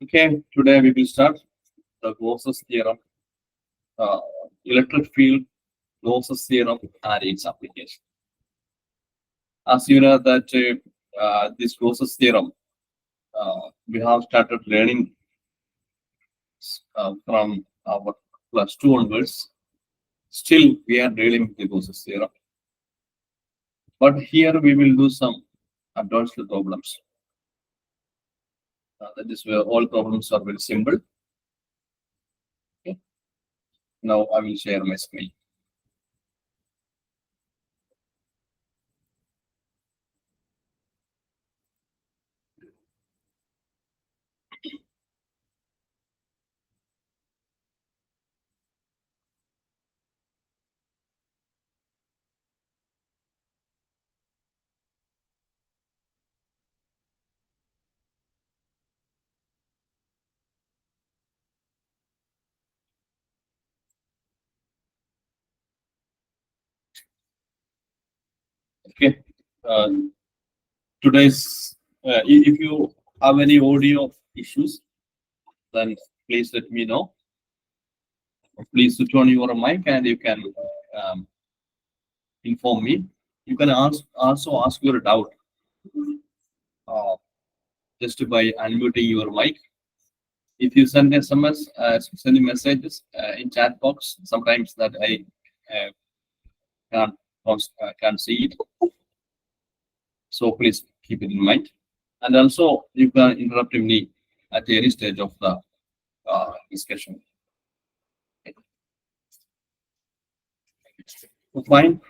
Okay, today we will start the Gauss's theorem, uh, electric field, Gauss's theorem, and its application. As you know that this Gauss's theorem, we have started learning from our plus 2 onwards. Still, we are dealing with the Gauss's theorem. But here we will do some advanced problems. That is where all problems are very simple. Okay. Now I will share my screen. Okay. Uh, Today's if you have any audio issues, then please let me know. Please switch on your mic and you can inform me. You can also ask your doubt uh, just by unmuting your mic. If you send SMS, send messages in chat box, sometimes that I can't can't see it. So please keep it in mind. And also you can interrupt me at any stage of the discussion. Fine.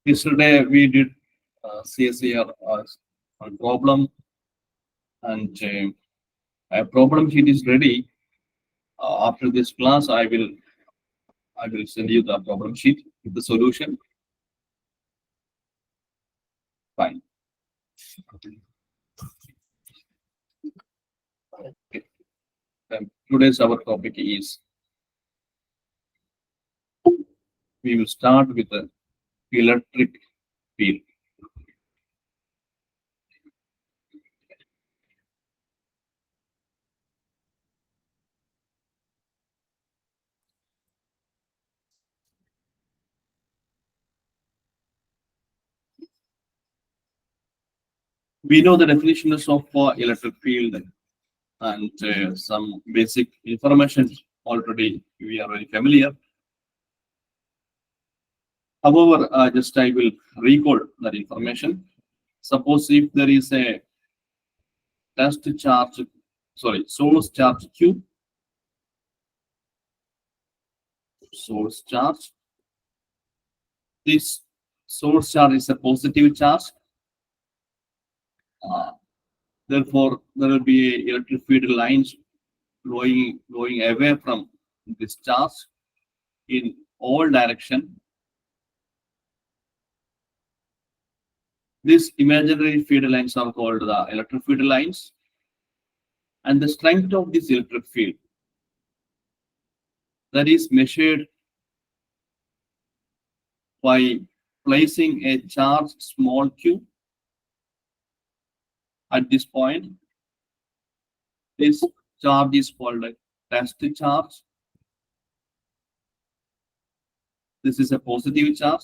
Yesterday we did CSIR problem, and a problem sheet is ready. After this class, I will send you the problem sheet with the solution. Fine. Okay. Today's our topic is, we will start with the electric field. We know the definitions of electric field and some basic information already we are very familiar. However, just I will recall that information. Suppose if there is a source charge Q, source charge. This source charge is a positive charge. Therefore, there will be electric field lines going away from this charge in all direction. These imaginary field lines are called the electric field lines. And the strength of this electric field, that is measured by placing a charge small q at this point. This charge is called a test charge. This is a positive charge.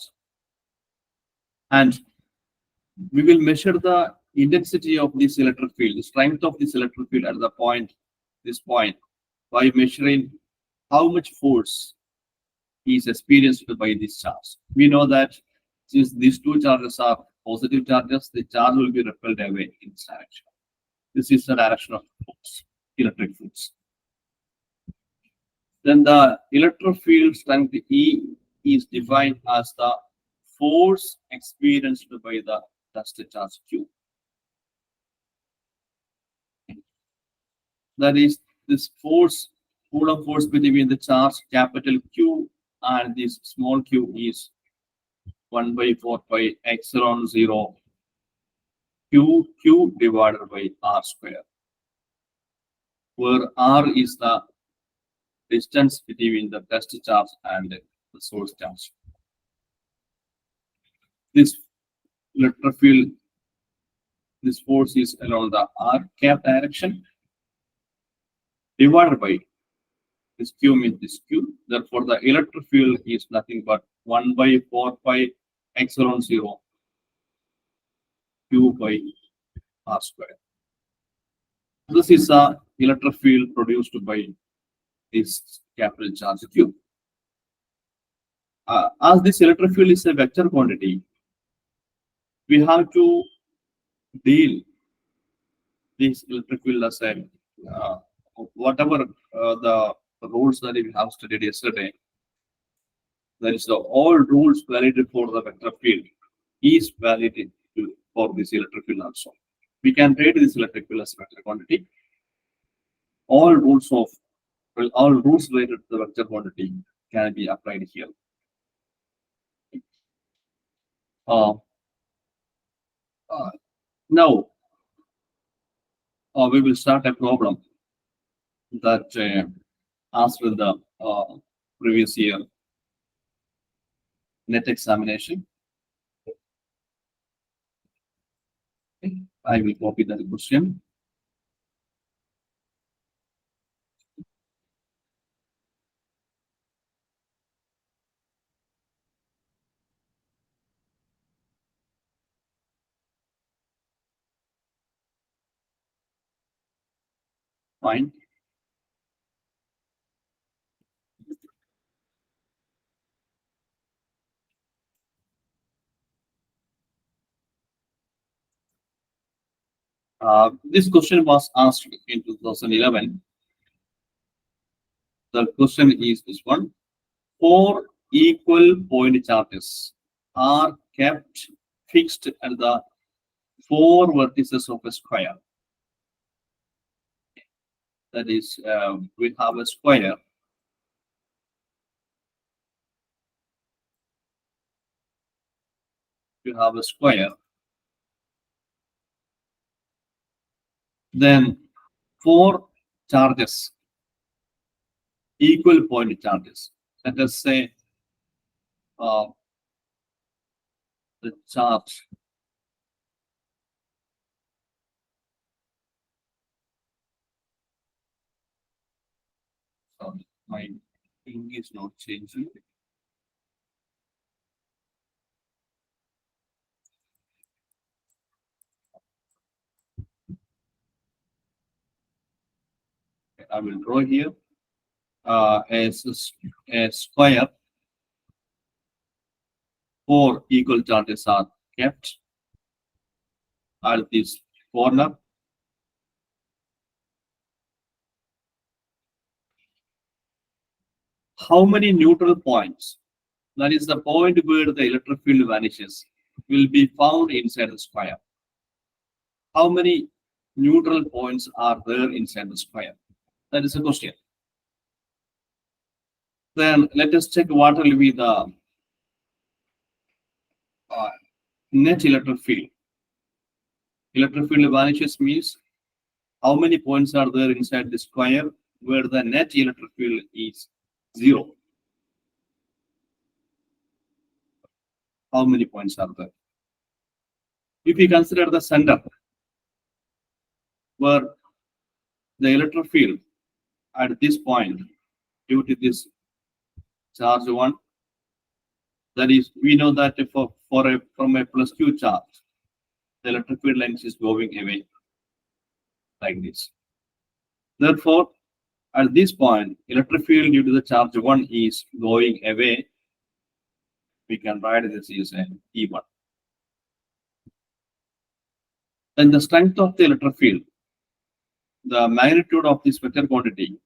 And we will measure the intensity of this electric field, the strength of this electric field at the point, this point, by measuring how much force is experienced by this charge. We know that since these two charges are positive charges, the charge will be repelled away in this direction. This is the direction of force, electric force. Then the electric field strength E is defined as the force experienced by the test charge Q. That is, this force, Coulomb force between the charge capital Q and this small q is 1 by 4 pi epsilon 0 q divided by r square, where r is the distance between the test charge and the source charge. This electric field, this force is along the r cap direction, divided by this Q means this Q. Therefore, the electric field is nothing but 1 by 4 pi epsilon 0 Q by R square. This is the electric field produced by this capital charge Q. As this electric field is a vector quantity, we have to deal this electric field as a whatever the rules that we have studied yesterday. That is, all rules valid for the vector field is valid for this electric field also. We can treat this electric field as a vector quantity. All rules related to the vector quantity can be applied here. Now, we will start a problem that asked in the previous year net examination. I will copy that question. Fine. This question was asked in 2011. The question is this one: 4 equal point charges are kept fixed at the 4 vertices of a square. That is, we have a square. You have a square. Then 4 charges, equal point charges. Let us say the charge my ink is not changing. I will draw here as a square. 4 equal charges are kept at this corner. How many neutral points, that is the point where the electric field vanishes, will be found inside the square? How many neutral points are there inside the square? That is a question. Then let us check what will be the net electric field. Electric field vanishes means how many points are there inside the square where the net electric field is 0? How many points are there? If we consider the center where the electric field at this point, due to this charge 1, that is, we know that from a plus Q charge, the electric field length is going away like this. Therefore, at this point, electric field due to the charge 1 is going away. We can write this as an E1. Then the strength of the electric field, the magnitude of this vector quantity,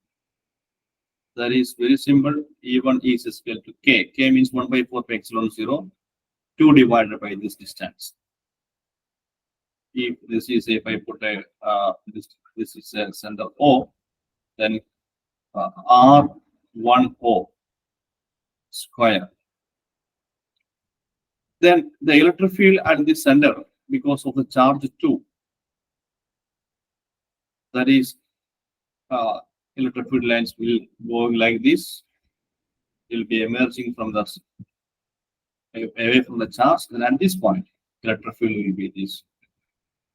that is very simple. E1 is equal to K. K means 1 by 4 pi epsilon 0, 2 divided by this distance. If this is, if I put a this is a center O, then R1O square. Then the electric field at the center, because of the charge 2, that is, electric field lines will go like this. It will be emerging from the away from the charge, and at this point, electric field will be this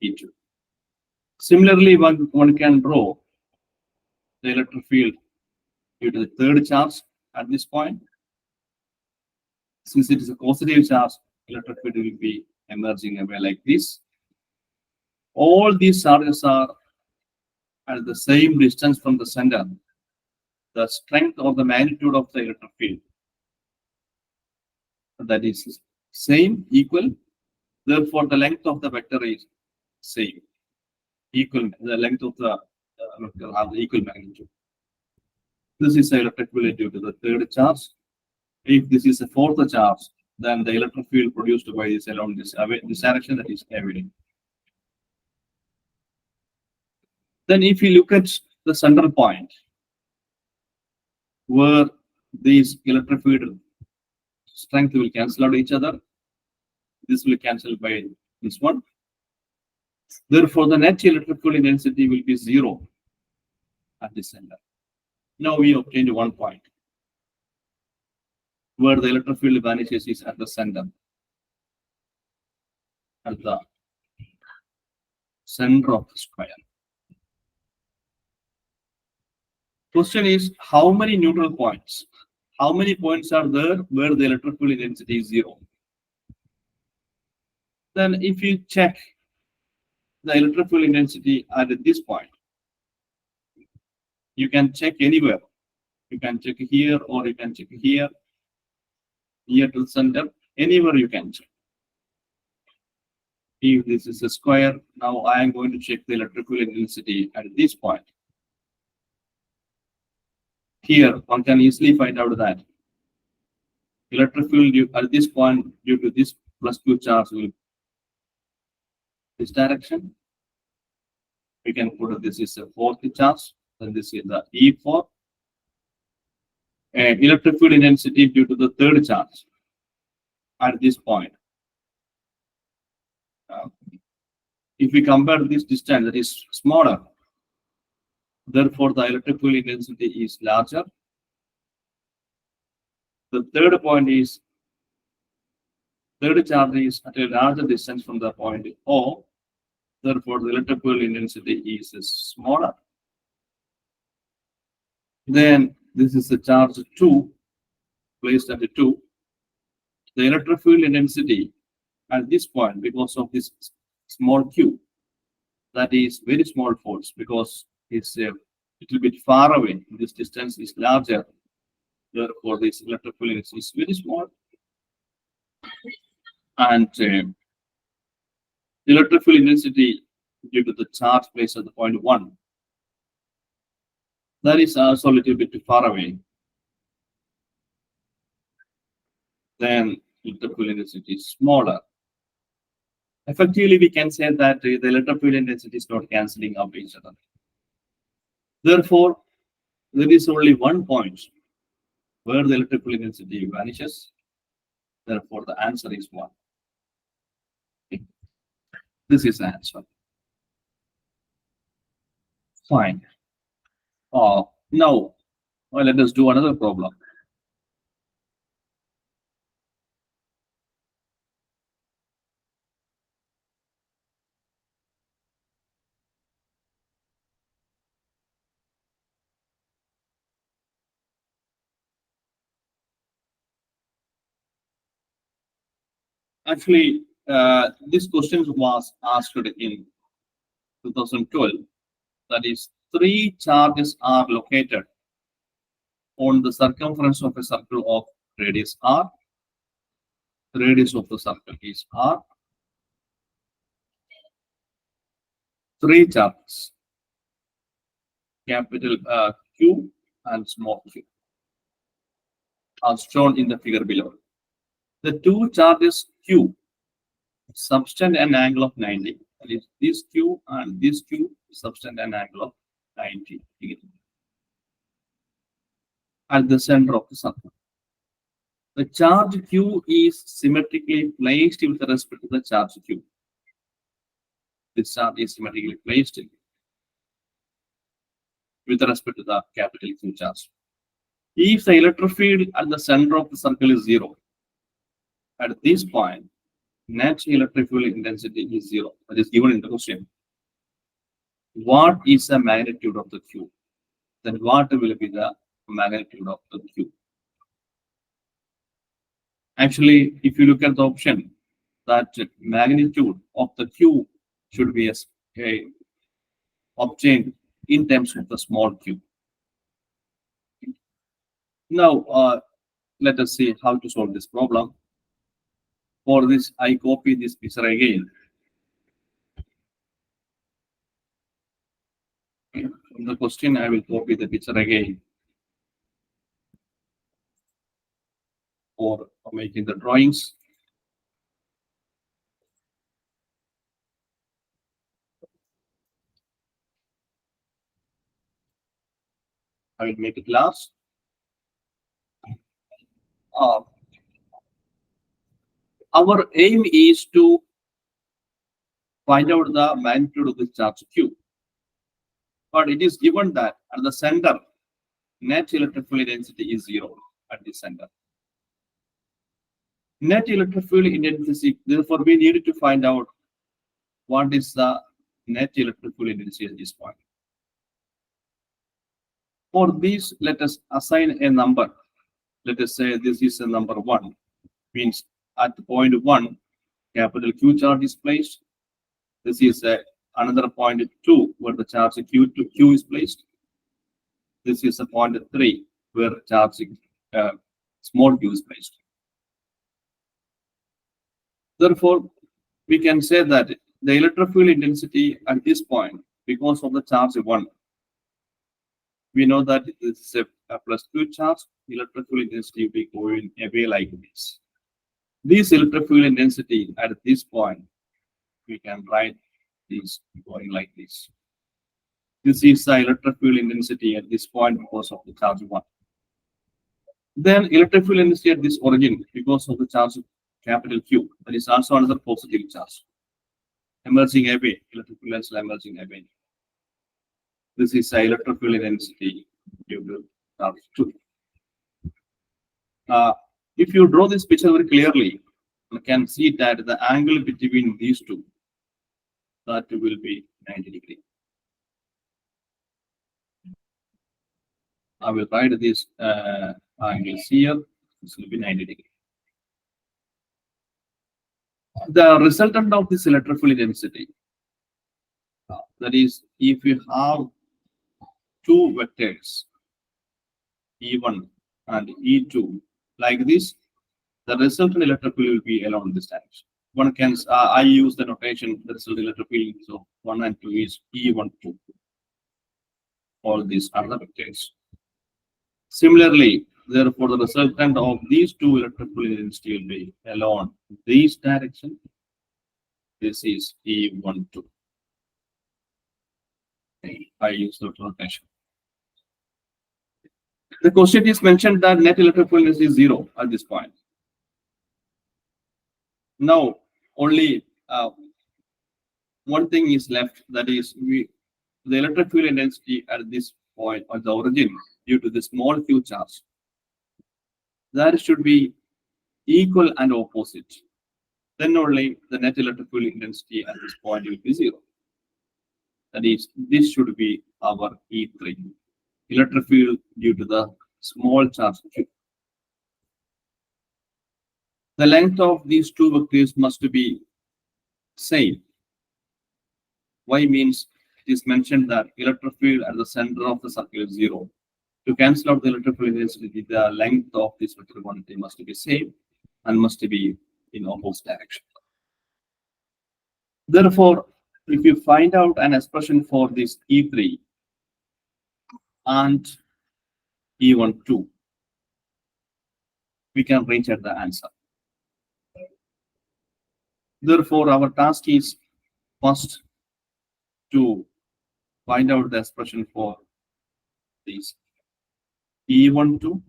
E2. Similarly, one can draw the electric field due to the third charge at this point. Since it is a positive charge, electric field will be emerging away like this. All these charges are at the same distance from the center. The strength or the magnitude of the electric field, that is same, equal. Therefore, the length of the vector is same, equal. The length of the vector have the equal magnitude. This is the electric field due to the third charge. If this is a fourth charge, then the electric field produced by this along this direction, that is away. Then, if you look at the center point, where these electric field strength will cancel out each other, this will cancel by this one. Therefore, the net electrical intensity will be 0 at the center. Now we obtained 1 point where the electric field vanishes is at the center. At the center of the square. Question is, how many neutral points? How many points are there where the electric field intensity is 0? Then if you check the electric field intensity at this point, you can check anywhere. You can check here or you can check here to the center, anywhere you can check. If this is a square, now I am going to check the electrical intensity at this point. Here, one can easily find out that electric field at this point due to this +Q charge will this direction. We can put this is a fourth charge, then this is the E4. And electric field intensity due to the third charge at this point. If we compare this distance, that is smaller. Therefore, the electric field intensity is larger. The third point is, third charge is at a larger distance from the point O. Therefore, the electric field intensity is smaller. Then this is the charge 2 placed at the 2. The electric field intensity at this point, because of this small q, that is very small force because it's a little bit far away. This distance is larger. Therefore, this electric field intensity is very small. And electric field intensity due to the charge placed at the point 1, that is also a little bit far away. Then electric field intensity is smaller. Effectively, we can say that the electric field intensity is not cancelling out each other. Therefore, there is only 1 point where the electric field intensity vanishes. Therefore, the answer is 1. Okay. This is the answer. Fine. Now, let us do another problem. Actually, this question was asked in 2012. That is, 3 charges are located on the circumference of a circle of radius r. The radius of the circle is r. 3 charges, capital Q and small q, are shown in the figure below. The 2 charges Q subtend an angle of 90. That is, this Q and this Q subtend an angle of 90 degrees at the center of the circle. The charge Q is symmetrically placed with respect to the charge Q. This charge is symmetrically placed with respect to the capital Q charge. If the electric field at the center of the circle is 0, at this point, net electric field intensity is 0. That is given in the question. What is the magnitude of the Q? then what will be the magnitude of the Q? Actually, if you look at the option, that magnitude of the Q should be obtained in terms of the small q. Now, let us see how to solve this problem. For this, I copy this picture again. From the question, I will copy the picture again for making the drawings. I will make it large. Our aim is to find out the magnitude of the charge Q. But it is given that at the center, net electric field density is 0 at the center. Net electric field intensity, therefore, we need to find out what is the net electric field intensity at this point. For this, let us assign a number. Let us say this is a number 1, means at point 1, capital Q charge is placed. This is another point 2, where the charge Q is placed. This is a point 3, where charge small q is placed. Therefore, we can say that the electric field intensity at this point, because of the charge 1, we know that this is a plus Q charge. Electric field intensity will be going away like this. This electric field intensity at this point, we can write this going like this. This is the electric field intensity at this point because of the charge 1. Then electric field intensity at this origin because of the charge capital Q. That is also another positive charge. Emerging away, electric field intensity emerging away. This is the electric field intensity due to charge 2. If you draw this picture very clearly, you can see that the angle between these two, that will be 90 degrees. I will write this angles here. This will be 90 degrees. The resultant of this electric field intensity, that is, if you have two vectors, E1 and E2, like this, the resultant electric field will be along this direction. One can, I use the notation, the resultant electric field, so 1 and 2 is E1, 2. All these are the vectors. Similarly, therefore, the resultant of these two electric field intensity will be along this direction. This is E1, 2. I use the notation. The question is mentioned that net electric field intensity is 0 at this point. Now, only one thing is left, that is, the electric field intensity at this point, at the origin, due to the small q charge, that should be equal and opposite. Then only the net electric field intensity at this point will be 0. That is, this should be our E3, electric field due to the small charge Q. The length of these two vectors must be same. Y means it is mentioned that electric field at the center of the circle is 0. To cancel out the electric field intensity, the length of this vector quantity must be same and must be in opposite direction. Therefore, if you find out an expression for this E3 and E1, 2, we can reach at the answer. Therefore, our task is first to find out the expression for these E1, 2.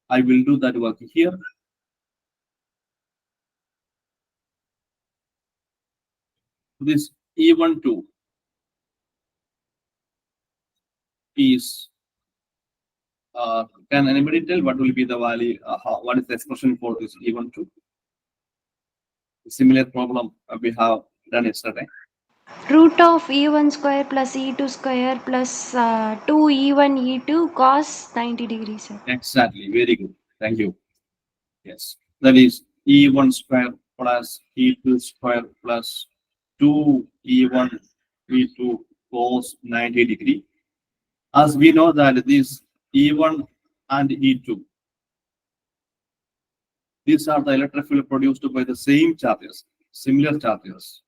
I will do that work here. This E1, 2 is, can anybody tell what will be the value, what is the expression for this E1, 2? Similar problem we have done yesterday. Root of E1 square plus E2 square plus 2 E1 E2 cos 90 degrees, sir. Exactly. Very good. Thank you. Yes. That is E1 square plus E2 square plus 2 E1 E2 cos 90 degree. As we know that this E1 and E2, these are the electric field produced by the same charges, similar charges,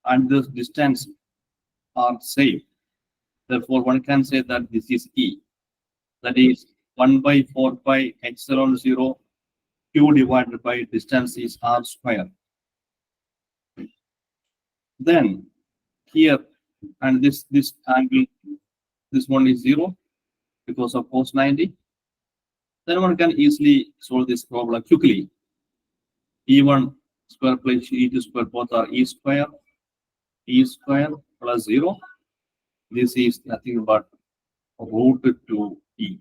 and the distance are same. Therefore, one can say that this is E. That is 1 by 4 pi epsilon 0 q divided by distance is r square. Then here and this angle, this one is 0 because of cos 90. Then one can easily solve this problem quickly. E1 square plus E2 square both are E square plus 0. This is nothing but root 2E.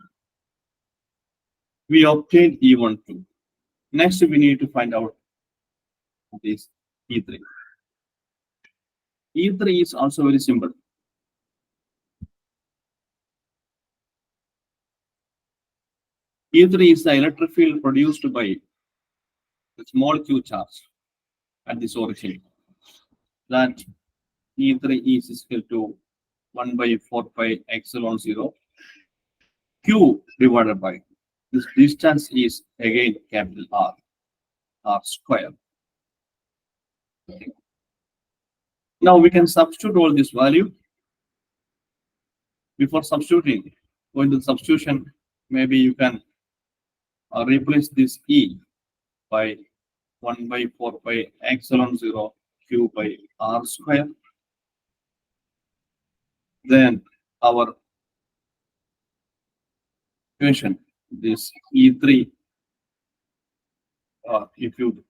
We obtained E1 2. Next, we need to find out this E3. E3 is also very simple. E3 is the electric field produced by the small q charge at this origin. That E3 is equal to 1 by 4 pi epsilon 0 q divided by this distance is again capital R square. Okay. Now we can substitute all this value. Before substituting, going to the substitution, maybe you can replace this E by 1 by 4 pi epsilon 0 q by R square. Then our equation, this E3, if you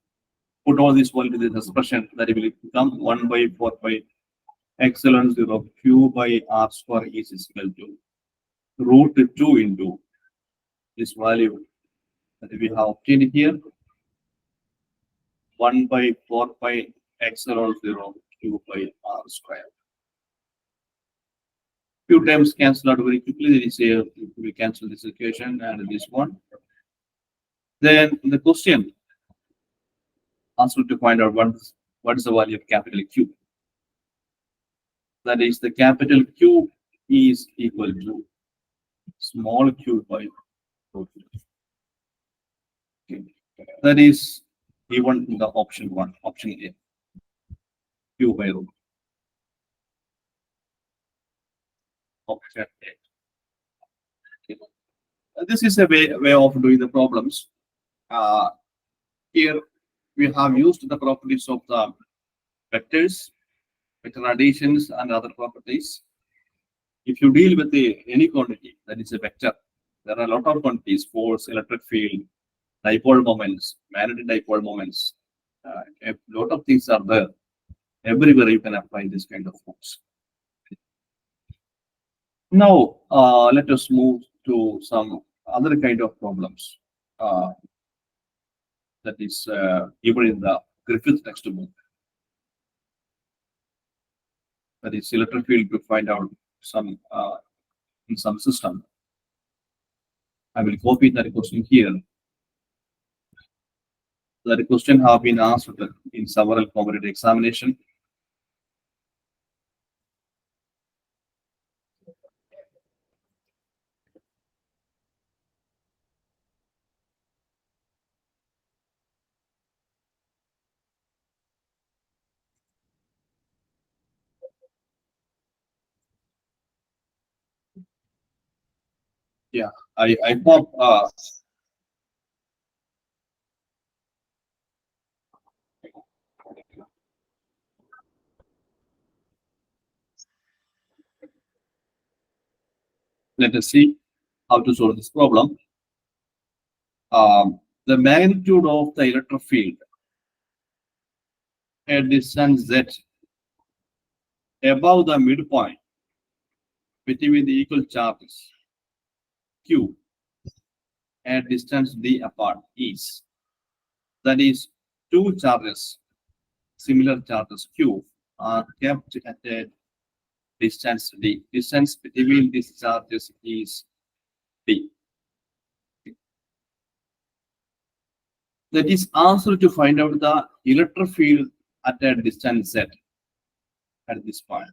put all this value to this expression, that it will become 1 by 4 pi epsilon 0 q by R square is equal to root 2 into this value that we have obtained here, 1 by 4 pi epsilon 0 q by R square. Few terms cancel out very quickly. There is a, we cancel this equation and this one. Then the question asks you to find out what is the value of capital Q. That is, the capital Q is equal to small q by root 2. Okay. That is given in the option 1, option A, q by root. Option A. Okay. This is a way of doing the problems. Here we have used the properties of the vectors, vector additions, and other properties. If you deal with any quantity that is a vector, there are a lot of quantities: force, electric field, dipole moments, magnetic dipole moments. A lot of things are there. Everywhere you can apply this kind of force. Now, let us move to some other kind of problems that is given in the Griffith textbook. That is electric field to find out some in some system. I will copy that question here. That question have been asked in several competitive examination. Yeah, I hope let us see how to solve this problem. The magnitude of the electric field at distance z above the midpoint between the equal charges q at distance d apart is, that is, two charges, similar charges q, are kept at a distance d. Distance between these charges is d. That is also to find out the electric field at a distance z at this point.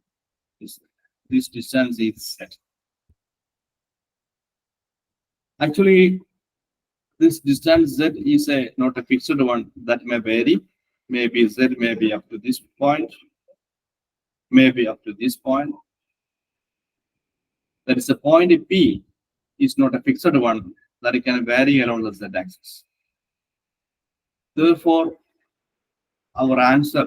This distance is set. Actually, this distance z is not a fixed one that may vary. Maybe z may be up to this point, maybe up to this point. That is a point P is not a fixed one that it can vary along the z axis. Therefore, our answer,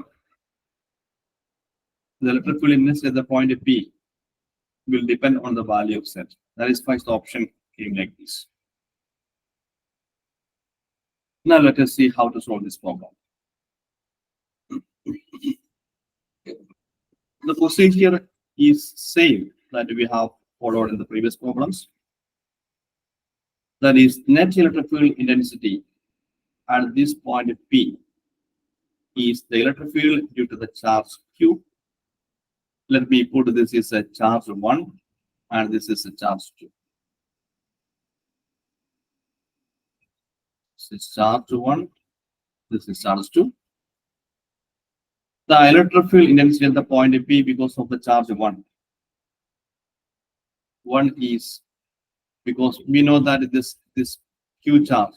the electric field intensity at the point P, will depend on the value of z. That is why the option came like this. Now let us see how to solve this problem. The procedure is same that we have followed in the previous problems. That is, net electric field intensity at this point P is the electric field due to the charge Q. Let me put this is a charge 1 and this is a charge 2. This is charge 1, this is charge 2. The electric field intensity at the point P because of the charge 1. 1 is because we know that this Q charge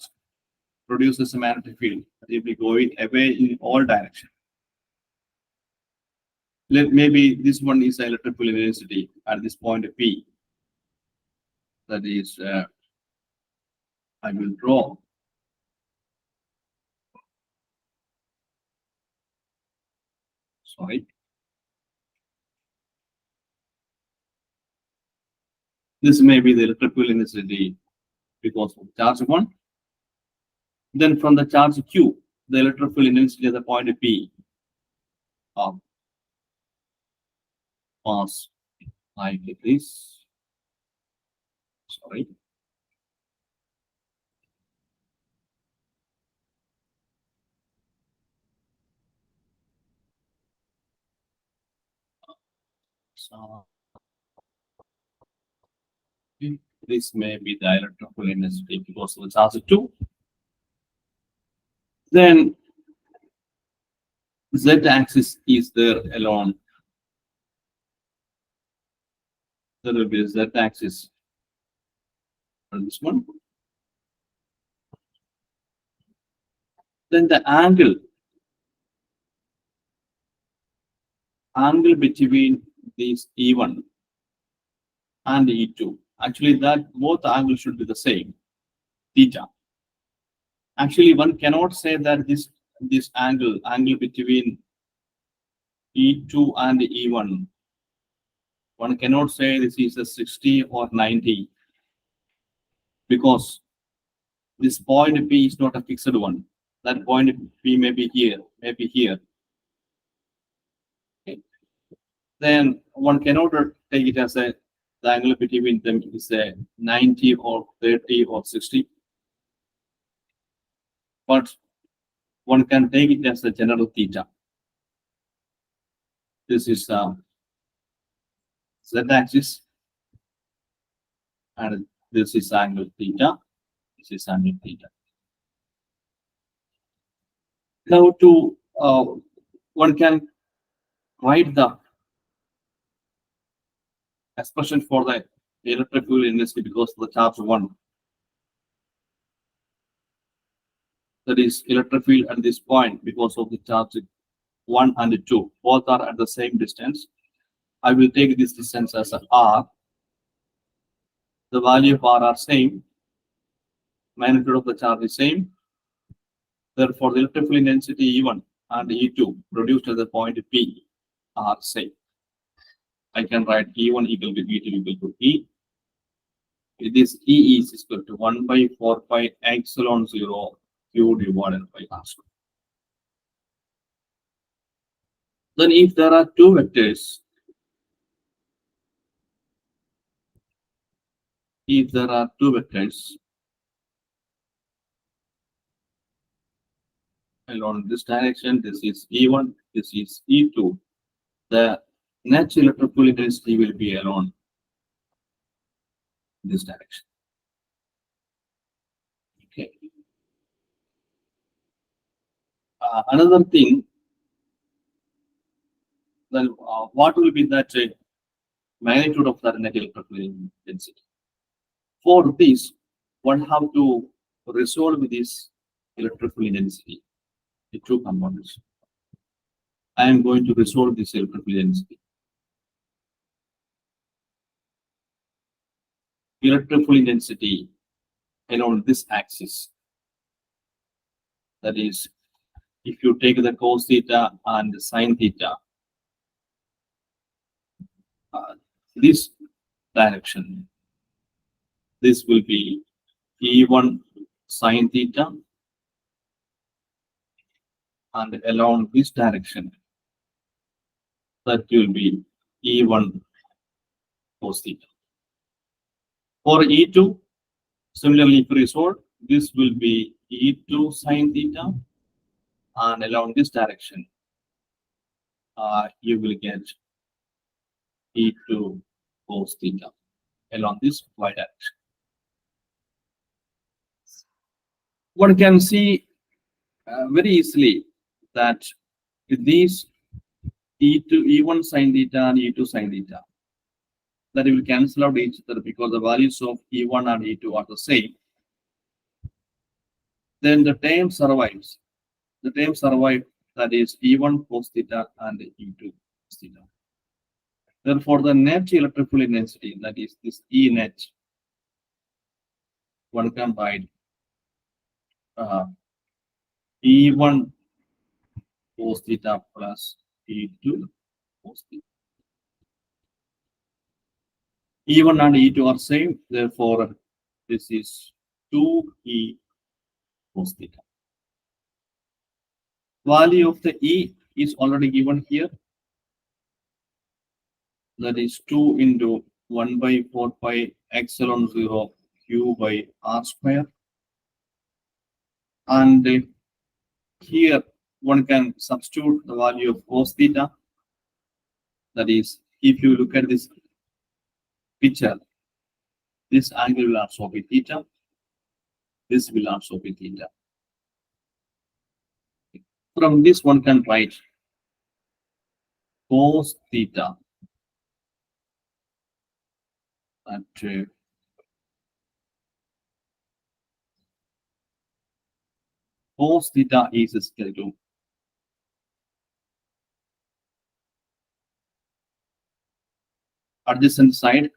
produces a magnetic field that will be going away in all directions. Maybe this one is electric field intensity at this point P. That is, I will draw. Sorry. This may be the electric field intensity because of charge 1. Then from the charge Q, the electric field intensity at the point P pass like this. Sorry. So this may be the electric field intensity because of the charge 2. Then z-axis is there alone. There will be a z-axis for this one. Then the angle between these E1 and E2. Actually, that both angles should be the same, theta. Actually, one cannot say that this angle between E2 and E1. One cannot say this is a 60 or 90 because this point P is not a fixed one. That point P may be here, maybe here. Okay. Then one cannot take it as the angle between them is a 90 or 30 or 60. But one can take it as a general theta. This is z-axis, and this is angle theta. This is angle theta. Now, to one can write the expression for the electric field intensity because of the charge 1. That is electric field at this point because of the charge 1 and 2. Both are at the same distance. I will take this distance as a r. The value of r are same. Magnitude of the charge is same. Therefore, the electric field intensity E1 and E2 produced at the point P are same. I can write E1 equal to E2 equal to E. This E is equal to 1 by 4 pi epsilon 0 Q divided by R square. Then if there are two vectors, along this direction, this is E1, this is E2. the net electrical intensity will be along this direction. Okay. Another thing, then what will be that magnitude of the net electrical intensity? For this, one have to resolve this electrical intensity, the two components. I am going to resolve this electrical intensity. Electrical intensity along this axis. That is, if you take the cos theta and the sin theta, this direction, this will be E1 sin theta, and along this direction, that will be E1 cos theta. For E2, similarly, if we resolve, this will be E2 sin theta, and along this direction, you will get E2 cos theta along this y direction. One can see very easily that with these E2, E1 sin theta and E2 sin theta, that will cancel out each other because the values of E1 and E2 are the same. Then the term survives. The term survives, that is E1 cos theta and E2 cos theta. Therefore, the net electrical intensity, that is this E net, one can write E1 cos theta plus E2 cos theta. E1 and E2 are same, therefore this is 2E cos theta. Value of the E is already given here. That is 2 into 1 by 4 pi epsilon 0 Q by R square. And here one can substitute the value of cos theta. That is, if you look at this picture, this angle will also be theta. This will also be theta. From this one can write cos theta at cos theta is equal to adjacent side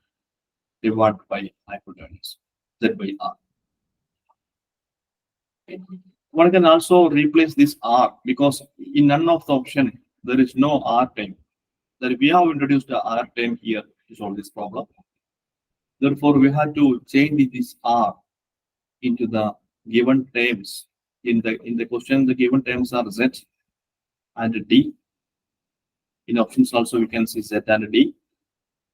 divided by hypotenuse, Z by R. Okay. One can also replace this R because in none of the option there is no R term. That we have introduced the R term here to solve this problem. Therefore, we have to change this R into the given terms. In the question, the given terms are Z and D. In options also we can see Z and D.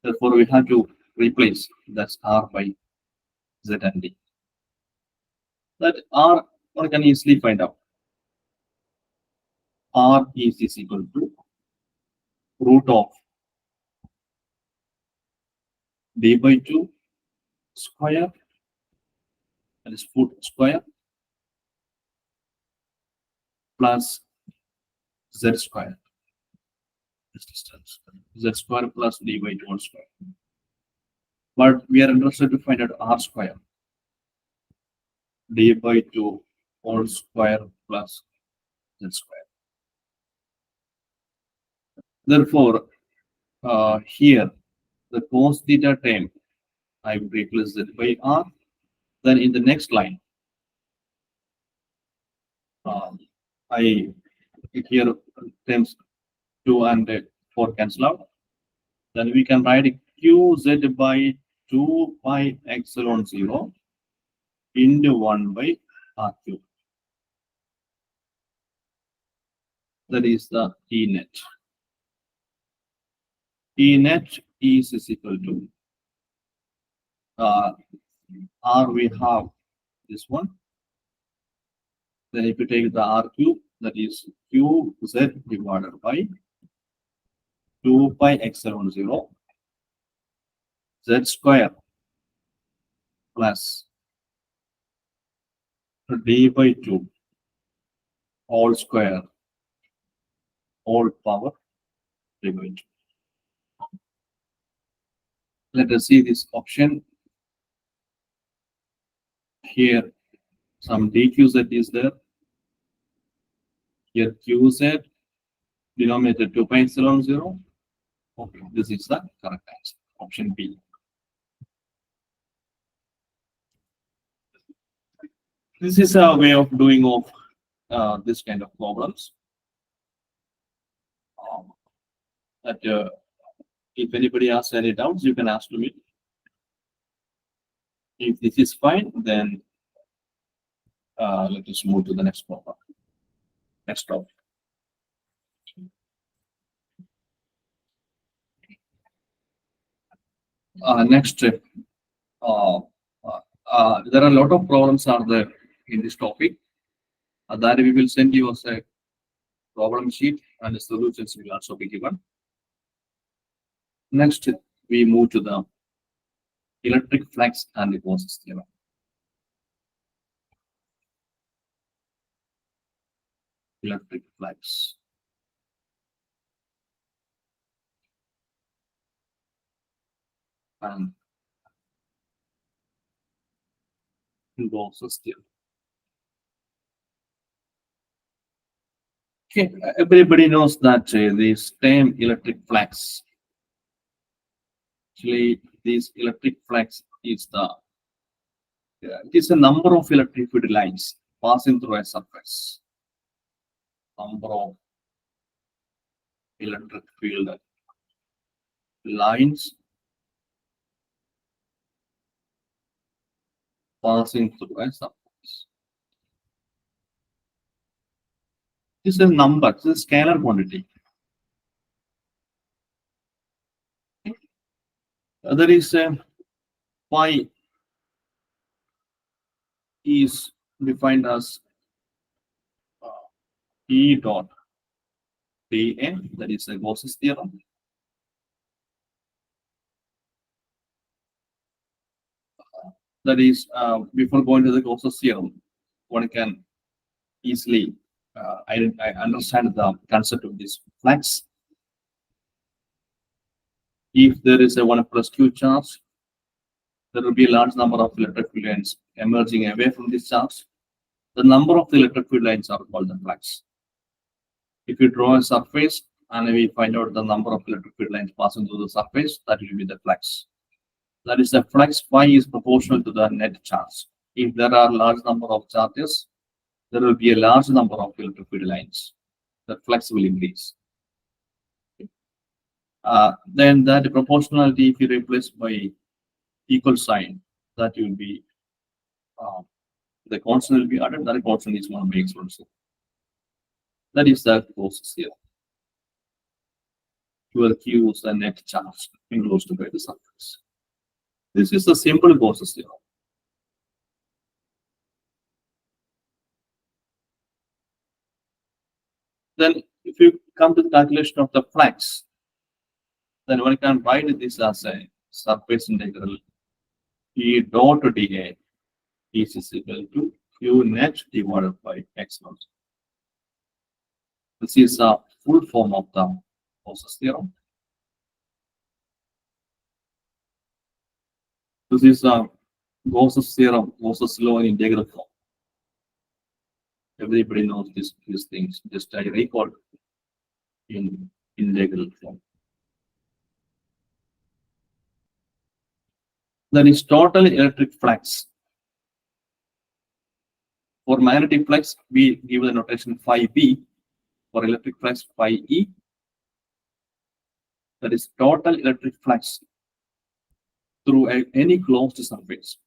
Therefore, we have to replace that R by Z and D. That R one can easily find out. R is equal to root of D by 2 square, that is foot square, plus Z square. This distance, Z square plus D by 2 whole square. But we are interested to find out R square. D by 2 whole square plus Z square. Therefore, here the cos theta term, I will replace Z by R. Then in the next line, I here terms 2 and 4 cancel out. Then we can write QZ by 2 pi epsilon 0 into 1 by R cube. That is the E net. E net is equal to R, we have this one. Then if you take the R cube, that is QZ divided by 2 pi epsilon 0 z square plus d by 2 all square all power d by 2. Let us see this option. Here some dqz is there. Here qz, denominator 2 pi epsilon 0. Okay, this is the correct answer. Option B. This is a way of doing of this kind of problems. That if anybody has any doubts, you can ask to me. If this is fine, then let us move to the next problem. Next topic. Next, there are a lot of problems are there in this topic. That we will send you as a problem sheet and the solutions will also be given. Next, we move to the electric flux and the Gauss's theorem. Electric flux. And Gauss's theorem. Okay, everybody knows that this term electric flux. Actually, this electric flux is it is a number of electric field lines passing through a surface. Number of electric field lines passing through a surface. This is a number, this is a scalar quantity. There is a phi is defined as E dot dA, that is a Gauss's theorem. That is, before going to the Gauss's theorem, one can easily I understand the concept of this flux. If there is a 1 plus q charge, there will be a large number of electric field lines emerging away from this charge. The number of the electric field lines are called the flux. If you draw a surface and we find out the number of electric field lines passing through the surface, that will be the flux. That is, the flux phi is proportional to the net charge. If there are large number of charges, there will be a large number of electric field lines. The flux will increase. Then that proportionality, if you replace by equal sign, that will be the constant will be added. That constant is 1 by exponential. That is the Gauss's theorem. QLQ is the net charge enclosed by the surface. This is the simple Gauss's theorem. Then, if you come to the calculation of the flux, then one can write this as a surface integral E dot dA is equal to Q net divided by X naught. This is a full form of the Gauss's theorem. This is a Gauss's theorem, Gauss's law in integral form. Everybody knows these things. Just I recall in integral form. That is total electric flux. For magnetic flux, we give the notation phi B. For electric flux, phi E. That is total electric flux through any closed surface.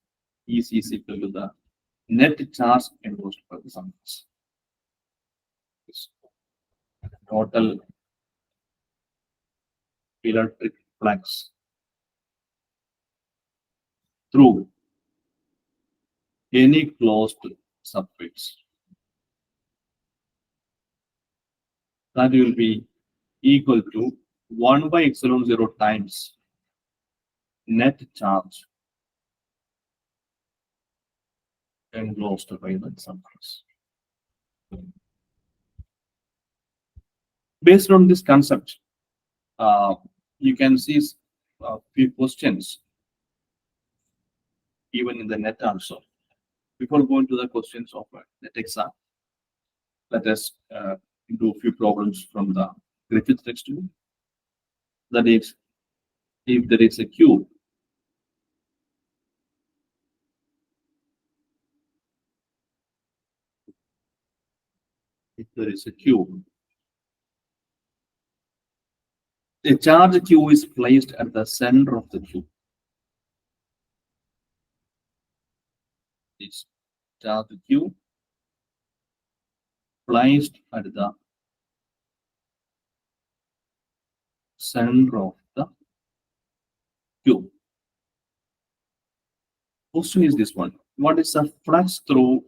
E is equal to the net charge enclosed by the surface. Total electric flux through any closed surface. That will be equal to 1 by epsilon 0 times net charge enclosed by the surface. Based on this concept, you can see a few questions even in the net also. Before going to the questions of net exam, let us do a few problems from the Griffith textbook. That is, if there is a cube, a charge q is placed at the center of the cube. This charge q placed at the center of the cube. Question is this one: what is the flux through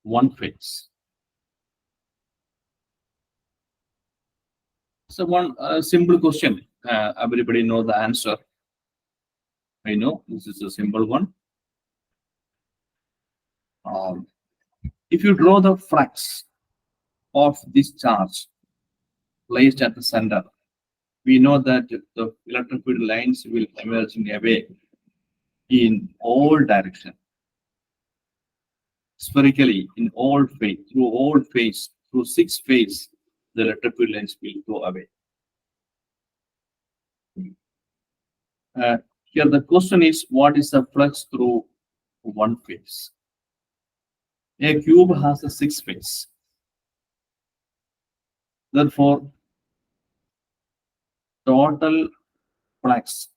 one phase? So one simple question. Everybody know the answer. I know this is a simple one. If you draw the flux of this charge placed at the center, we know that the electric field lines will emerge in a way in all directions. Spherically, in all phase, through 6 phases, the electric field lines will go away. Here the question is, what is the flux through one phase? A cube has a 6 phase. Therefore, total flux,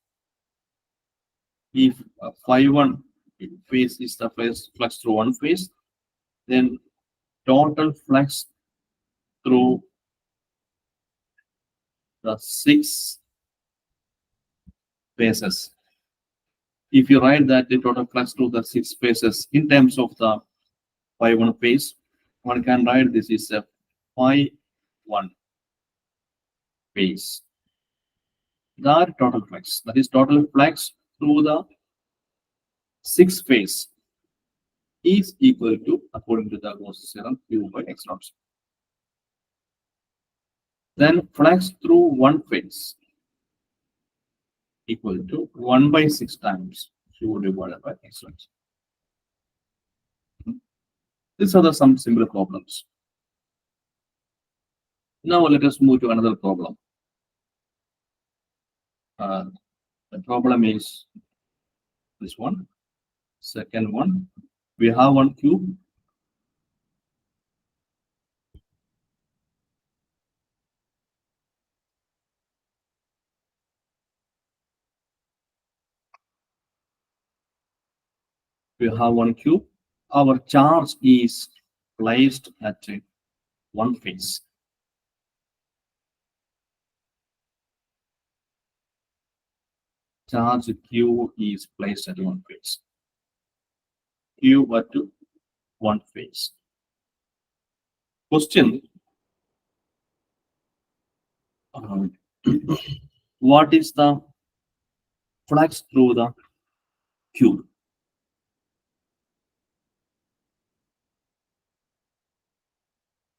if phi1 phase is the flux through one phase, then total flux through the 6 phases. If you write that the total flux through the 6 phases in terms of the phi1 phase, one can write this is a phi1 phase. That total flux, that is total flux through the 6 phase, is equal to, according to the Gauss theorem, Q by X naught. Then flux through one phase equal to 1 by 6 times Q divided by X naught. These are some simple problems. Now let us move to another problem. The problem is this one. Second one, we have one cube. We have one cube. Our charge is placed at one phase. Charge Q is placed at one phase. Q at one phase. Question: what is the flux through the cube?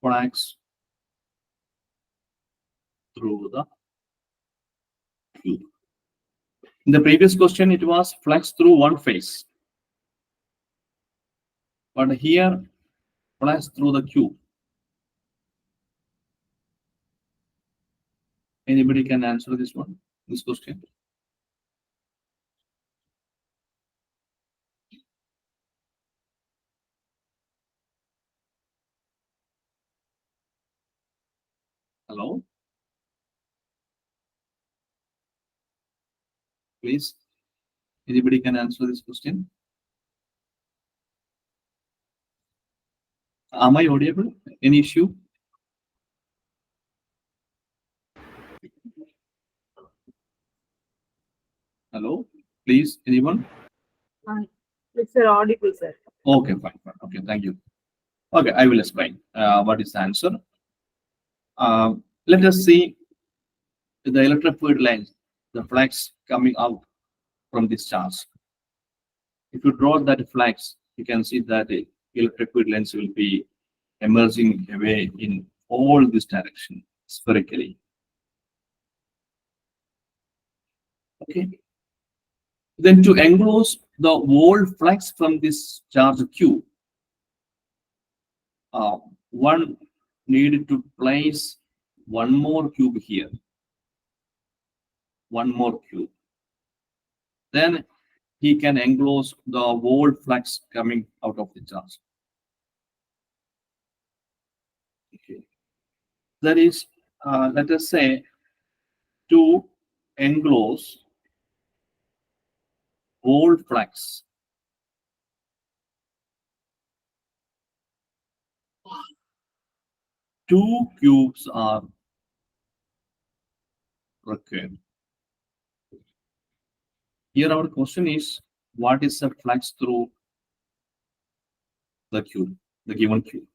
Flux through the cube. In the previous question, it was flux through one phase. But here, flux through the cube. Anybody can answer this one, this question? Hello? Please, anybody can answer this question? Am I audible? Any issue? Hello? Please, anyone? It's audible, sir. Okay, fine. Okay, thank you. Okay, I will explain what is the answer. Let us see the electric fluid lines, the flux coming out from this charge. If you draw that flux, you can see that the electric fluid lines will be emerging away in all this direction spherically. Okay. Then to enclose the whole flux from this charge Q, one needed to place one more cube here. One more cube. Then he can enclose the whole flux coming out of the charge. Okay. That is, let us say, to enclose whole flux. Two cubes are required. Here our question is, what is the flux through the cube, the given cube?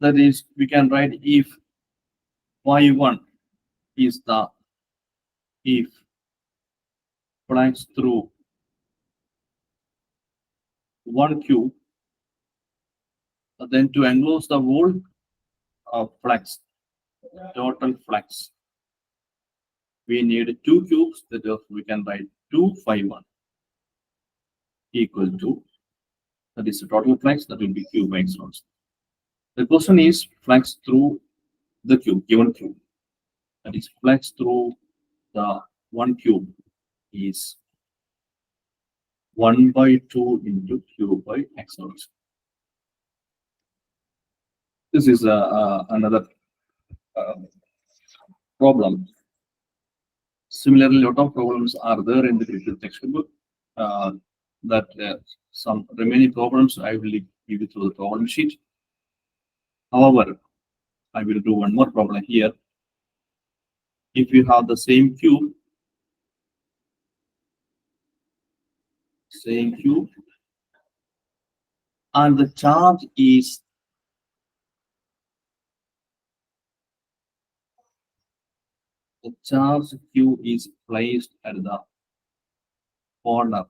That is, we can write if y1 is the if flux through one cube, then to enclose the whole flux, total flux, we need two cubes. That is, we can write 2 phi 1 equal to, that is the total flux, that will be q by x naught. The question is flux through the cube, given cube. That is flux through the one cube is 1 by 2 into q by x naught. This is another problem. Similarly, a lot of problems are there in the critical textbook. Some remaining problems I will give you through the problem sheet. However, I will do one more problem here. If you have the same cube, and the charge is q is placed at the corner,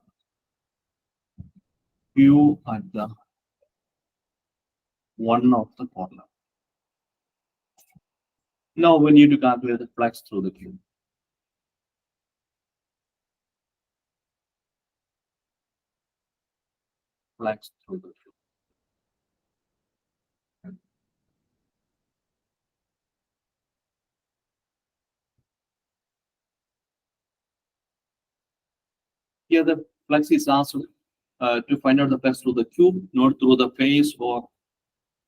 q at the one of the corner. Now we need to calculate the flux through the cube. Flux through the cube. Here the flux is asked to find out the flux through the cube, not through the face or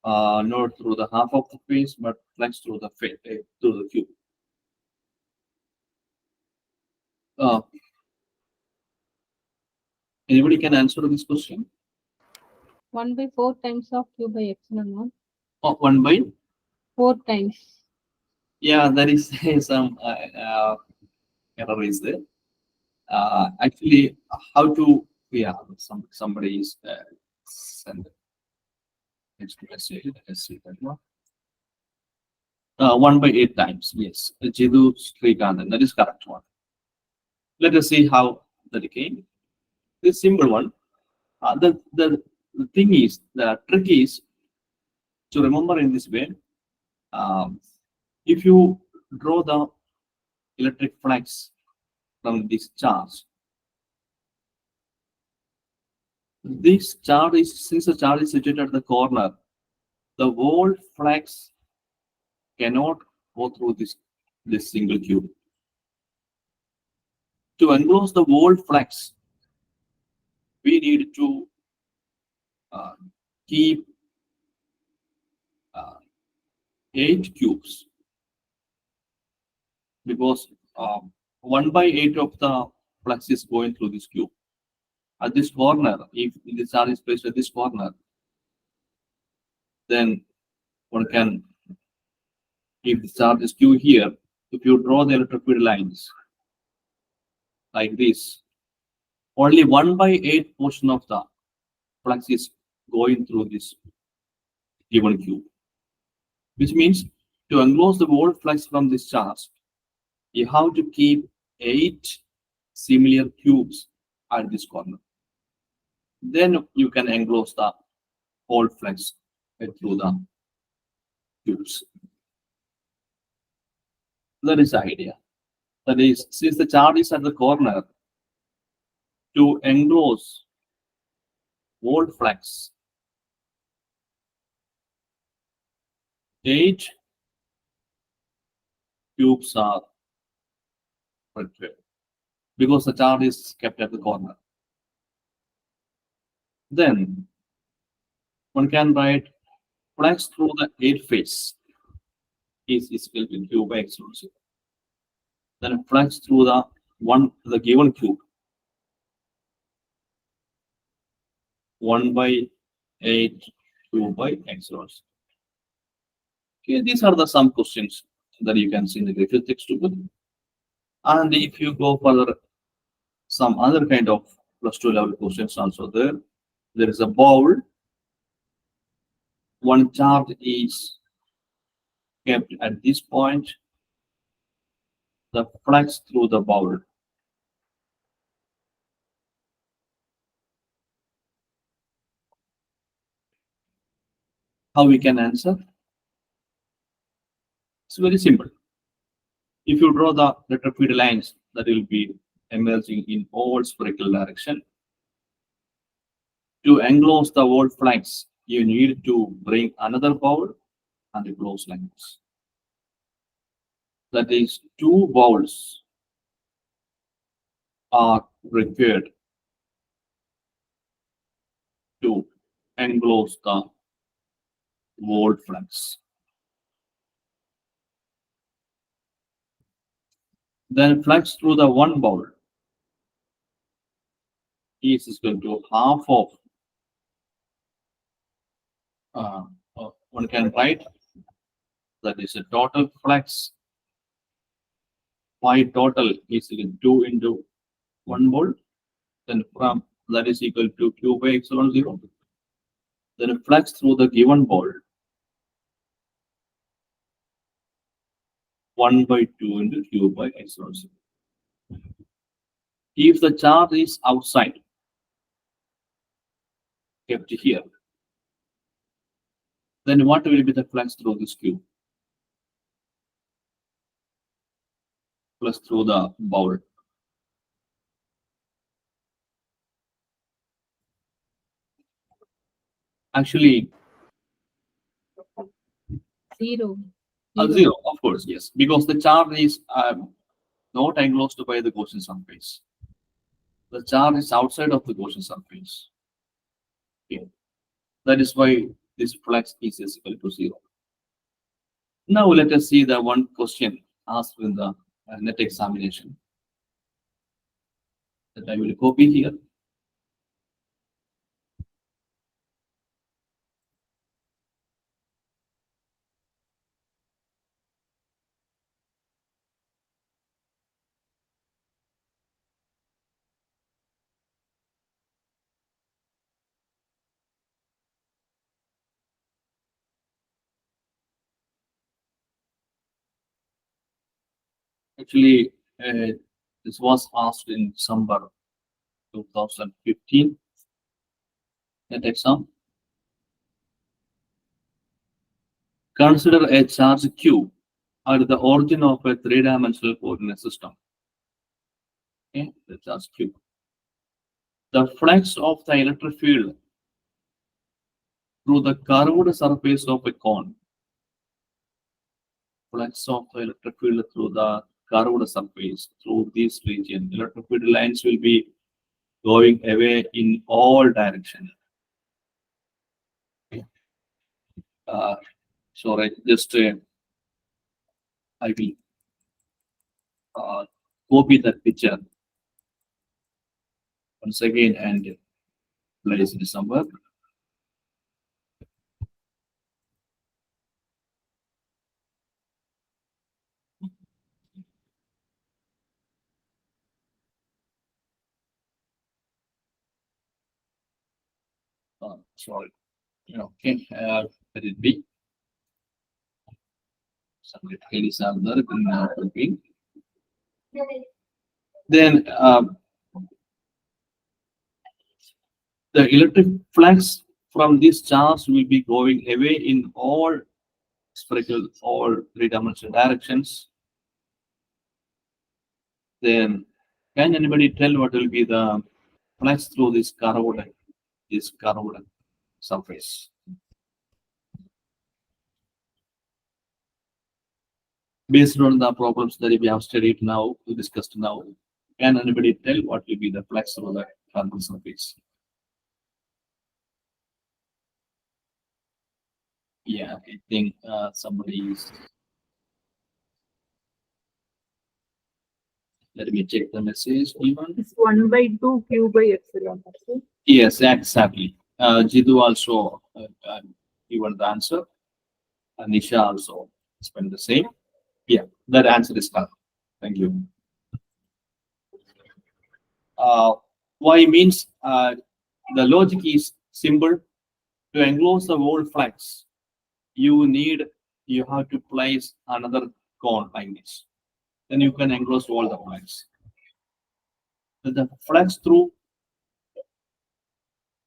not through the half of the face, but flux through the through the cube. Anybody can answer this question? 1 by 4 times of q by epsilon 1. Oh, 1 by 4 times. Yeah, there is some error is there. Actually, how to somebody is send next message. Let's see that one. 1 by 8 times. Yes, Jidu Srikandan. That is correct one. Let us see how that came. This simple one. The thing is, the trick is to remember in this way. If you draw the electric flux from this charge, since the charge is situated at the corner, the whole flux cannot go through this single cube. To enclose the whole flux, we need to keep 8 cubes, because 1 by 8 of the flux is going through this cube. At this corner, if the charge is placed at this corner, then one can, if the charge is q here, if you draw the electric field lines like this, only 1 by 8 portion of the flux is going through this given cube, which means to enclose the whole flux from this charge, you have to keep 8 similar cubes at this corner. Then you can enclose the whole flux through the cubes. That is the idea. That is, since the charge is at the corner, to enclose whole flux, 8 cubes are required because the charge is kept at the corner. Then one can write flux through the 8 face is equal to q by x equals 0. Then flux through the given cube 1 by 8 q by x equals 0. Okay, these are the some questions that you can see in the Griffith textbook. And if you go further, some other kind of +2 level questions also there. There is a bowl. One charge is kept at this point. The flux through the bowl. How we can answer? It's very simple. If you draw the electric field lines that will be emerging in all spherical direction, to enclose the whole flux, you need to bring another bowl and close like this. That is, 2 bowls are required to enclose the whole flux. Then flux through the one bowl is equal to half of one can write that is a total flux. Phi total is equal to 2 into 1 bowl. Then from that is equal to q by epsilon 0. Then flux through the given bowl 1 by 2 into q by epsilon 0. If the charge is outside, kept here, then what will be the flux through this cube? Plus through the bowl. Actually, 0. 0, of course, yes, because the charge is not enclosed by the Gaussian surface. The charge is outside of the Gaussian surface. Okay. That is why this flux is equal to 0. Now let us see the one question asked in the net examination that I will copy here. Actually, this was asked in December 2015 net exam. Consider a charge Q at the origin of a 3-dimensional coordinate system. Okay, the charge Q. The flux of the electric field through the curved surface of a cone. Flux of the electric field through the curved surface through this region. Electric field lines will be going away in all directions. Okay. So just I will copy that picture once again and place it somewhere. Sorry. Okay, let it be. Some ladies are there in cooking. Then the electric flux from this charge will be going away in all spherical or three-dimensional directions. Then can anybody tell what will be the flux through this curved surface? Based on the problems that we have studied now, we discussed now, can anybody tell what will be the flux through the curved surface? Yeah, I think somebody is. Let me check the message. Even It's 1 by 2 q by epsilon. Okay? yes, exactly. Jidu also given the answer. Nisha also spent the same. Yeah, that answer is correct. Thank you. Why means the logic is simple. To enclose the whole flux, you have to place another cone like this. Then you can enclose all the flux. So the flux through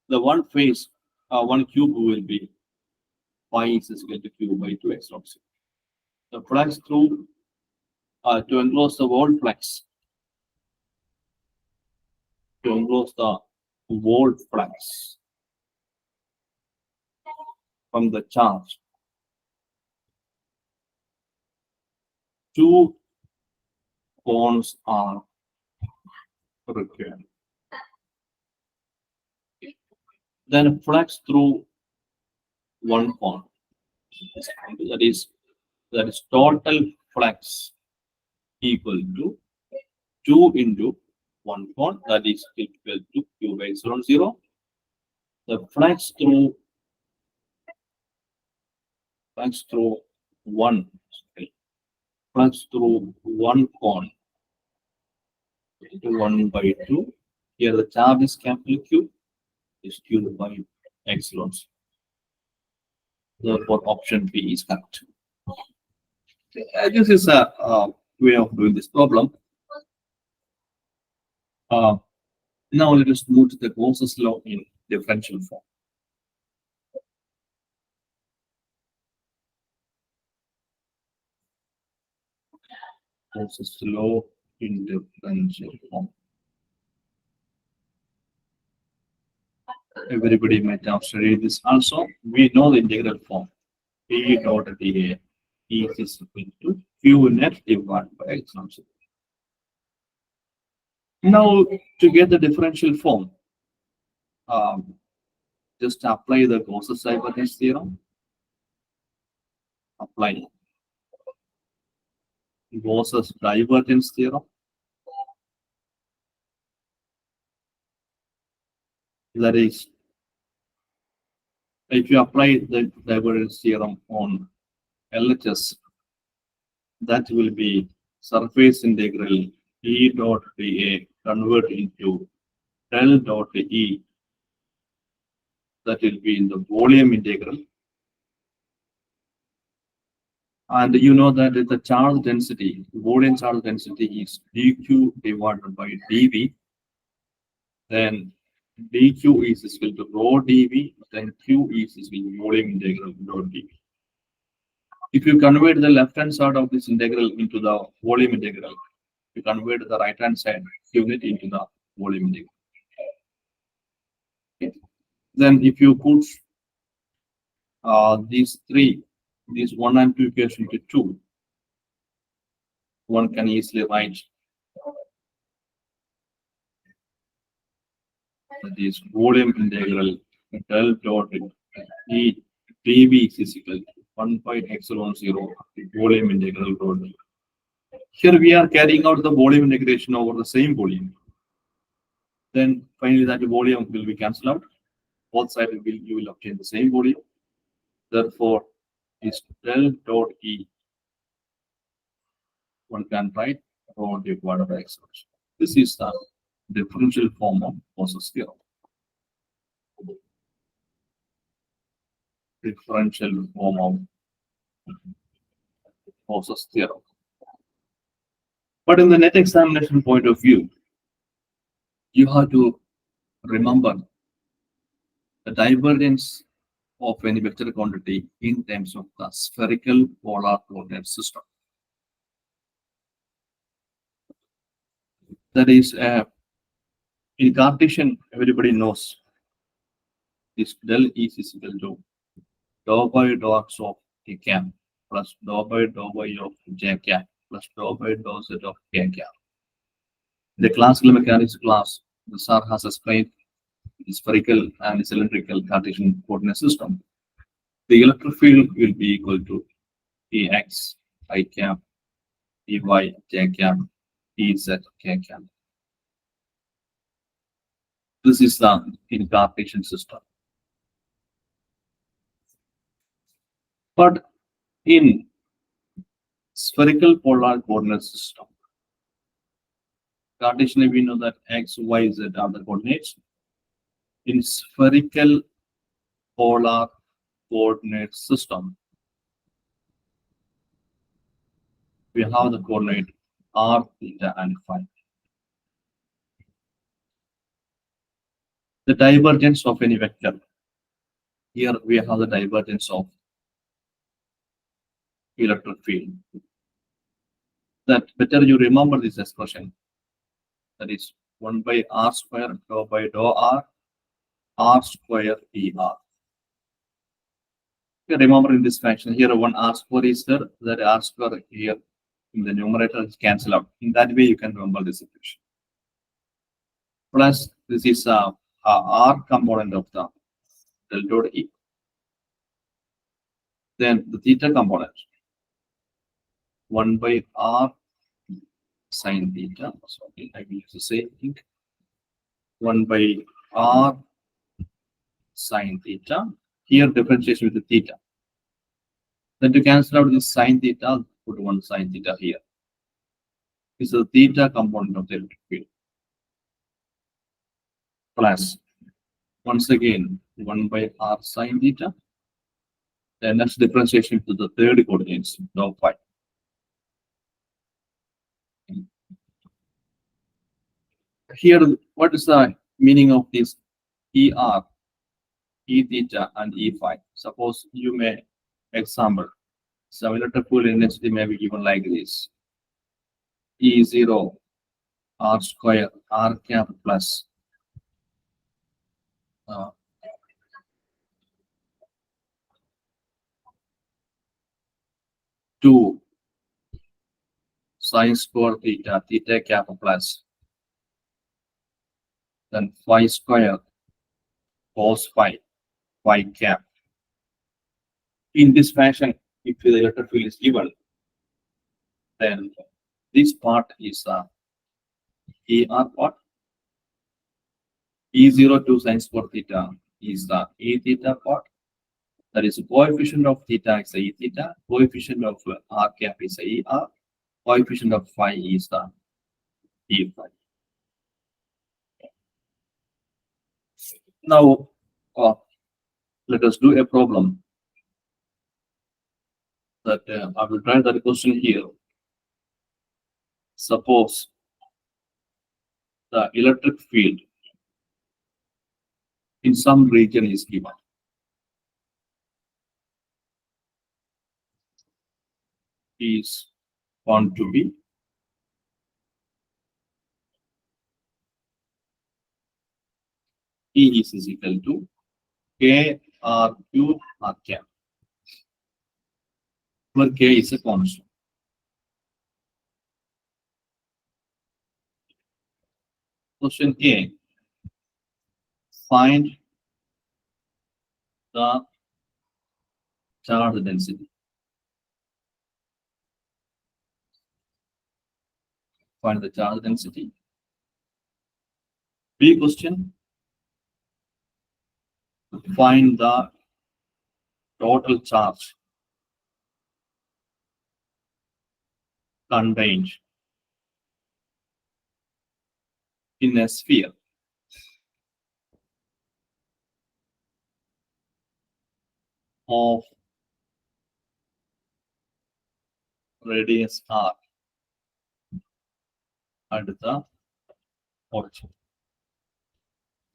the one phase, one cube will be pi is equal to q by 2 x naught. The flux through to enclose the whole flux, to enclose the whole flux from the charge, two cones are required. Then flux through one cone. That is total flux equal to 2 into 1 cone, that is equal to q by epsilon 0. The flux through one flux through one cone to 1 by 2. Here the charge is capital Q, is Q by epsilon. Therefore, option B is correct. This is a way of doing this problem. Now let us move to the Gauss's law in differential form. Gauss's law in differential form. Everybody might have studied this also. We know the integral form. E dot dA is equal to Q net divided by epsilon. Now, to get the differential form, just apply the Gauss's divergence theorem. Apply Gauss's divergence theorem. That is, if you apply the divergence theorem on LHS, that will be surface integral E dot dA convert into del dot E. That will be in the volume integral. And you know that the charge density, volume charge density is dq divided by dv. Then dq is equal to rho dv, then q is equal to volume integral dot dv. If you convert the left hand side of this integral into the volume integral, you convert the right hand side unit into the volume integral. Okay. Then if you put these 1 and 2 equation into 2, one can easily write that is volume integral del dot E dv is equal to 1 by epsilon 0 volume integral dot d. Here we are carrying out the volume integration over the same volume. Then finally that volume will be cancelled out. Both sides you will obtain the same volume. Therefore, is del dot E. One can write rho divided by epsilon. This is the differential form of Gauss's theorem. differential form of Gauss's theorem. But in the net examination point of view, you have to remember the divergence of any vector quantity in terms of the spherical polar coordinate system. That is, in Cartesian, everybody knows this del is equal to dou by dou x of k cap plus dou by dou y of j cap plus dou by dou z of k cap. In the classical mechanics class, the sir has explained the spherical and cylindrical Cartesian coordinate system. The electric field will be equal to Ex I cap, Ey j cap, Ez k cap. This is the in Cartesian system. But in spherical polar coordinate system, Cartesian, we know that x, y, z are the coordinates. In spherical polar coordinate system, we have the coordinate r, theta, and phi. The divergence of any vector. Here we have the divergence of electric field. That better you remember this expression. That is 1 by r square dou by dou r square er. Remember in this fraction here one r square is there, that r square here in the numerator is cancel out. In that way you can remember this equation. Plus this is a r component of the del dot e. Then the theta component 1 by r sine theta. Sorry, I will use the same thing. 1 by r sine theta. Here differentiation with the theta. Then to cancel out this sine theta, put one sine theta here. This is the theta component of the electric field. Plus, once again, 1 by r sine theta. Then next differentiation to the third coordinates, dou phi. Here, what is the meaning of this ER, E theta, and E phi? Suppose you may example, some electric field intensity may be given like this. E0 r square r cap plus 2 sine square theta, theta cap plus then phi square cos phi, phi cap. In this fashion, if the electric field is given, then this part is ER part. E0 to sine square theta is the E theta part. That is, coefficient of theta is the E theta, coefficient of r cap is the ER, coefficient of phi is the E phi. Now, let us do a problem that I will try that question here. Suppose the electric field in some region is given. Is found to be E is equal to K R Q R cap, where K is a constant. Question A, find the charge density. Find the charge density. B question, find the total charge contained in a sphere. of radius r at the origin?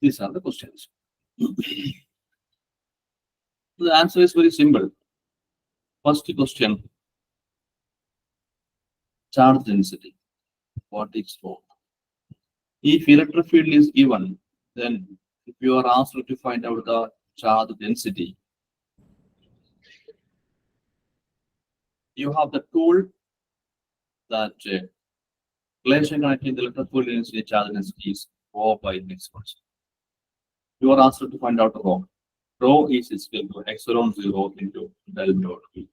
These are the questions. The answer is very simple. First question, charge density. What is rho? If electric field is given, then if you are asked to find out the charge density, you have the tool that relation connecting the electric field density charge density is rho by x constant. You are asked to find out rho. Rho is equal to epsilon 0 into del dot E.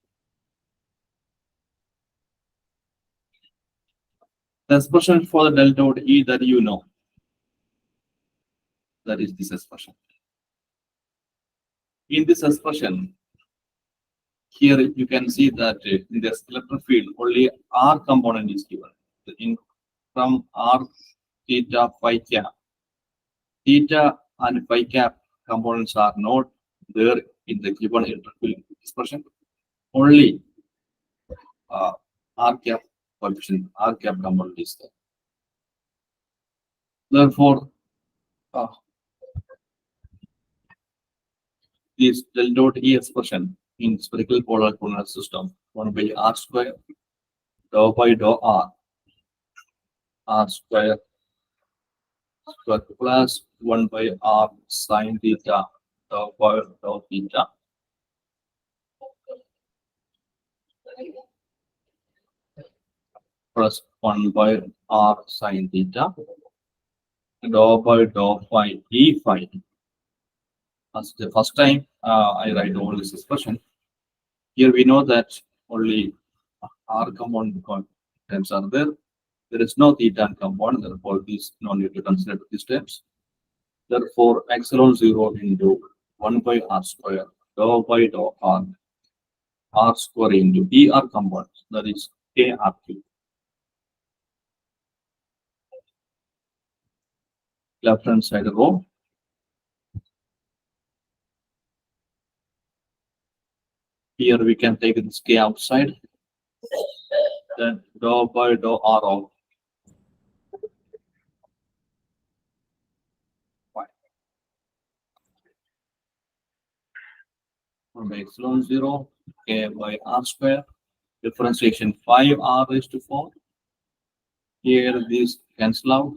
The expression for the del dot E that you know, that is this expression. In this expression, here you can see that in this electric field, only R component is given. From R theta phi cap. Theta and phi cap components are not there in the given electric field expression. Only R cap coefficient, R cap component is there. Therefore, this del dot E expression in spherical polar coordinate system 1 by R square dou by dou R square plus 1 by R sine theta dou by dou theta plus 1 by R sine theta dou by dou phi d phi. As the first time I write all this expression, here we know that only R component terms are there. There is no theta component, therefore these no need to consider these terms. Therefore, epsilon 0 into 1 by R square dou by dou R square into ER component, that is KRQ. Left hand side row. Here we can take this K outside. Then dou by dou R out. From epsilon 0, K by R square, differentiation 5R raised to 4. Here this cancel out.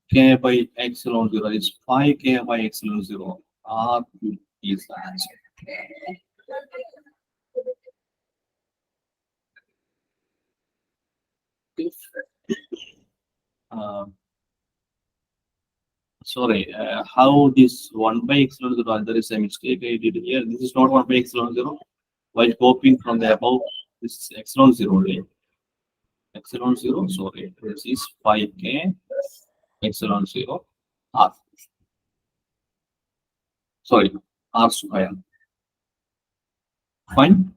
K by epsilon 0 is 5K by epsilon 0. R is the answer. Sorry, how this 1 by epsilon 0, there is a mistake I did here. This is not 1 by epsilon 0. While copying from the above, this is epsilon 0 only. Epsilon 0, sorry, this is 5K epsilon 0 R. Sorry, R square. Fine.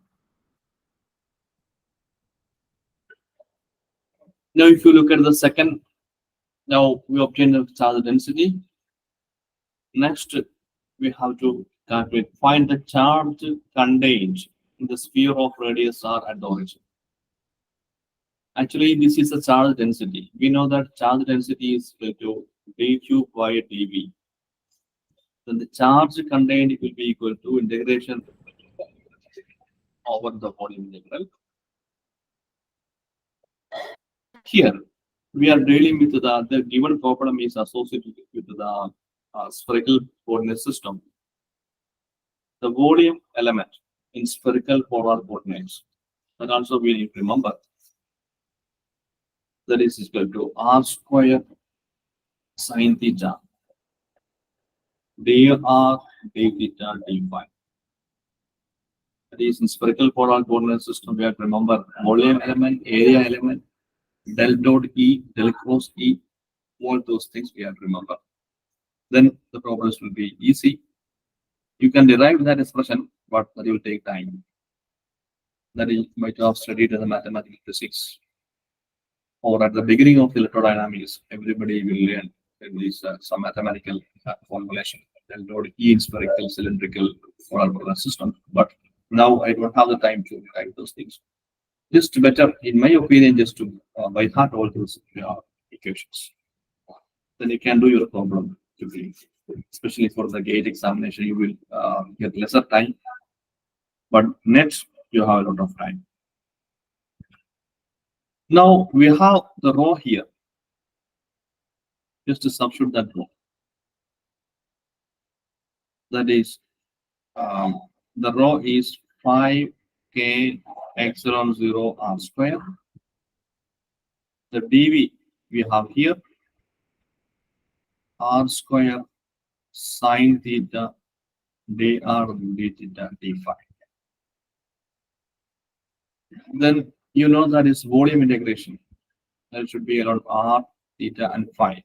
Now, if you look at the second, now we obtain the charge density. Next, we have to calculate, find the charge contained in the sphere of radius R at the origin. Actually, this is a charge density. We know that charge density is equal to dq by dv. Then the charge contained will be equal to integration over the volume integral. Here, we are dealing with the given problem is associated with the spherical coordinate system. The volume element in spherical polar coordinates. That also we need to remember. That is equal to R square sine theta dr d theta d phi. That is in spherical polar coordinate system. We have to remember volume element, area element, del dot E, del cross E, all those things we have to remember. Then the problems will be easy. You can derive that expression, but that will take time. That you might have studied in the mathematical physics, or at the beginning of electrodynamics, everybody will learn at least some mathematical formulation. del dot E in spherical, cylindrical, polar system. But now I don't have the time to write those things. Just better, in my opinion, just to by heart all those equations. Then you can do your problem quickly. Especially for the gate examination, you will get lesser time. But next, you have a lot of time. Now we have the row here. Just to substitute that row. That is, the row is 5k epsilon 0 r square. The dv we have here r square sine theta dr d theta d phi. Then you know that is volume integration. That should be around r, theta, and phi.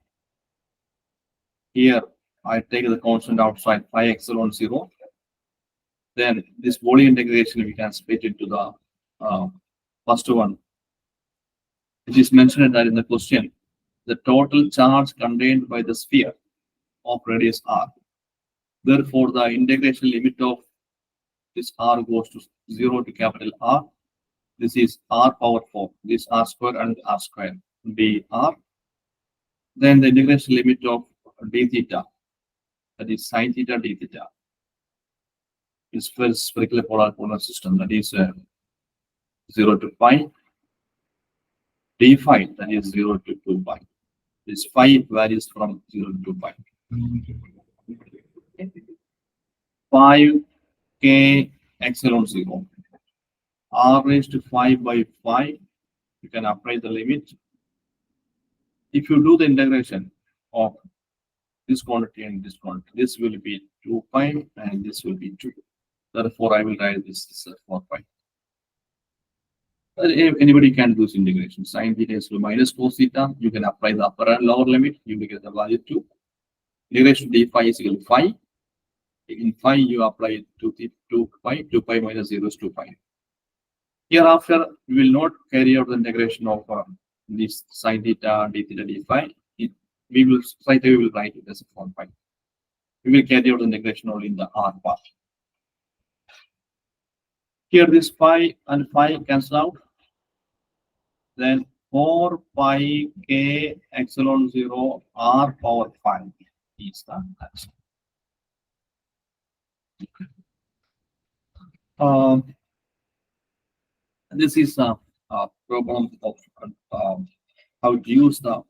Here I take the constant outside phi epsilon 0. Then this volume integration we can split into the first one. It is mentioned that in the question, the total charge contained by the sphere of radius r. Therefore, the integration limit of this r goes to 0 to capital R. This is r power 4. This r square and r square dr. Then the integration limit of d theta, that is sine theta d theta, is for spherical polar system, that is 0 to pi. D phi, that is 0 to 2 pi. This phi varies from 0 to 2 pi. 5k epsilon 0. R raised to 5 by 5. You can apply the limit. If you do the integration of this quantity and this quantity, this will be 2 pi and this will be 2. Therefore, I will write this as 4 pi. Anybody can do this integration. Sine theta is to minus cos theta. You can apply the upper and lower limit. You will get the value 2. Integration d phi is equal to phi. In phi, you apply 2 pi. 2 pi minus 0 is 2 pi. Hereafter, we will not carry out the integration of this sine theta, d theta, d phi. We will write it as a 4 pi. We will carry out the integration only in the r part. Here, this pi and phi cancel out. Then 4 pi k epsilon 0 r power 5 is the answer. This is a problem of how to use the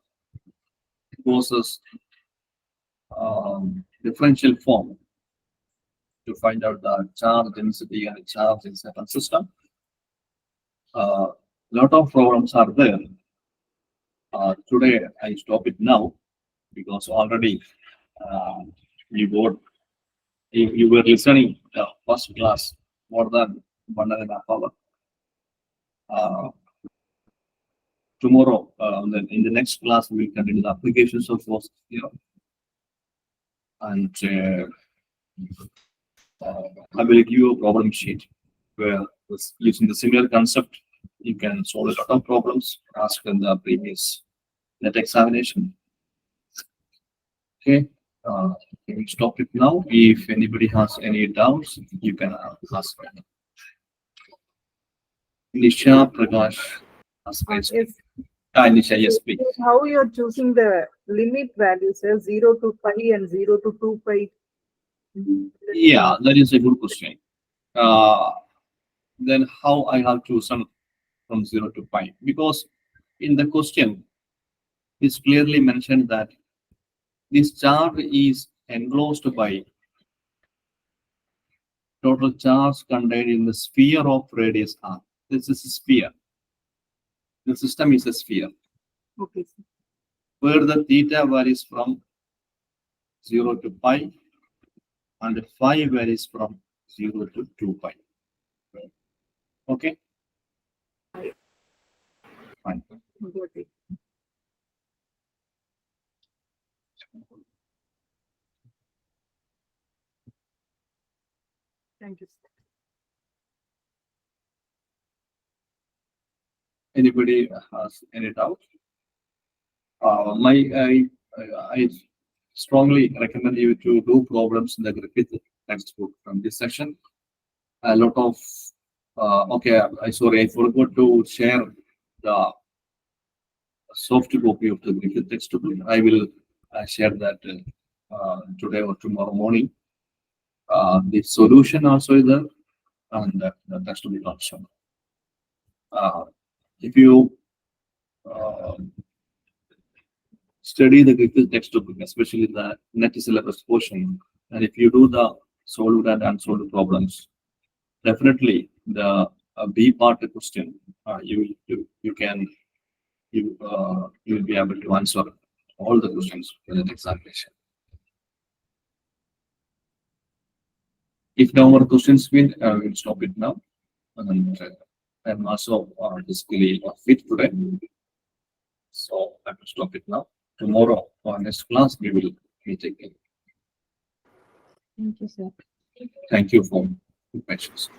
Gauss's differential form to find out the charge density and charge in certain system. Lot of problems are there. Today I stop it now because already you were listening the first class more than 1.5 hours. Tomorrow, in the next class, we will continue the applications of force here. And I will give you a problem sheet where using the similar concept, you can solve a lot of problems asked in the previous net examination. Okay, can we stop it now? If anybody has any doubts, you can ask me. Nisha Prakash, ask me. Yes. Nisha, yes, please. How you're choosing the limit values, 0 to pi and 0 to 2 pi? Yeah, that is a good question. Then how I have chosen from 0 to pi? Because in the question, it's clearly mentioned that this charge is enclosed by total charge contained in the sphere of radius r. This is a sphere. The system is a sphere. Okay. Where the theta varies from 0 to pi and phi varies from 0 to 2 pi. Okay? Fine. Got it. Thank you. Anybody has any doubt? I strongly recommend you to do problems in the Griffith textbook from this session. A lot of okay, sorry, I forgot to share the soft copy of the Griffith textbook. I will share that today or tomorrow morning. The solution also is there, and the textbook also. If you study the Griffith textbook, especially the net syllabus portion, and if you do the solved and unsolved problems, definitely the B part question you can you will be able to answer all the questions in the examination. If no more questions, we'll stop it now. And I'm also basically fit today, so I will stop it now. Tomorrow or next class we will meet again. Thank you, sir. Thank you for your patience.